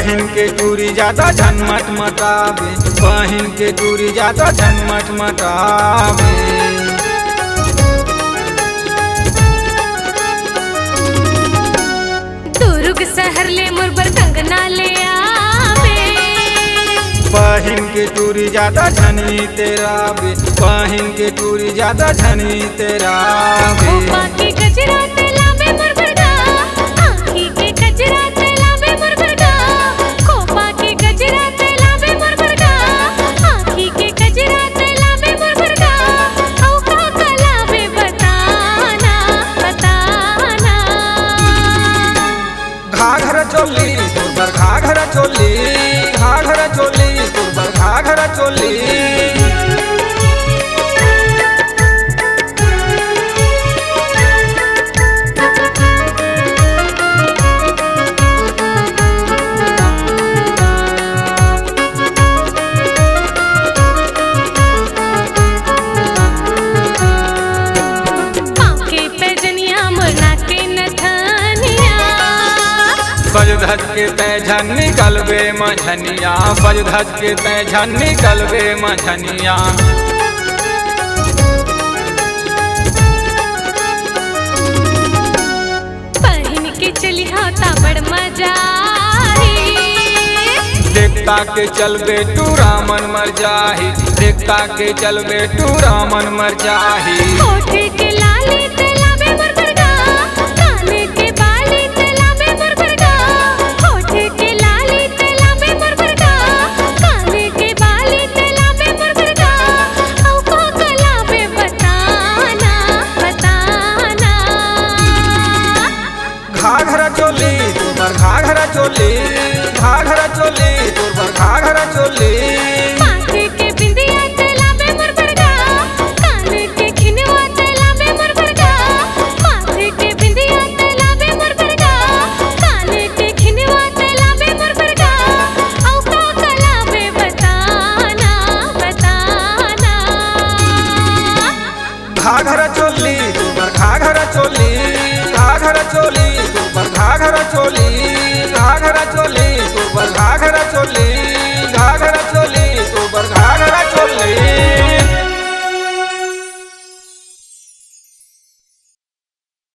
पहिन के चूड़ी ज्यादा झनमट मटावे, पहिन के चूड़ी ज्यादा झनमट मटावे। दुर्ग शहर ले मुरबर कंगना ले आवे, पहिन के चूड़ी ज्यादा झनी तेरा बे, पहिन के चूड़ी ज्यादा झनी तेरा बे। खोपा के गजरा तेलावे मुरबरगा, आँखी के गजरा तेलावे मुरबरगा। खोपा के गजरा तेलावे मुरबरगा, आँखी के गजरा तेलावे मुरबरगा। औ का कलावे बताना बताना। घाघरा चोली तुरबर घाघरा चोली, घाघरा चोली तुरबर घाघरा चोली। पाँव के पैजनिया मुरना के नथनिया, सज धज के तैझन निकलबे मझनिया, सज धज के तैझन निकलबे मझनिया। पहिन के चली होता बड़ मजा आई। देखता के चलबे तू रामन मर जाही, देखता के चलबे तू रामन मर जाही। होठे के लाली तेलावे मुरबरगा, काने के बाली तेलावे मुरबरगा। होठे के लाली तेलावे मुरबरगा, काने के बाली तेलावे मुरबरगा। औ का कलावे बताना बताना। घाघरा चोली तुरबर घाघरा चोली, घाघरा चोली तुरबर घाघरा चोली। माथे के बिंदिया तेलावे मुरबरगा, काने के खिनवा तेलावे मुरबरगा। माथे के बिंदिया तेलावे मुरबरगा, काने के खिनवा तेलावे मुरबरगा। औ का कलावे बताना बताना। घाघरा चोली तुरबर घाघरा चोली, घाघरा चोली तुरबर घाघरा चोली, घाघरा चोली तुरबर घाघरा चोली।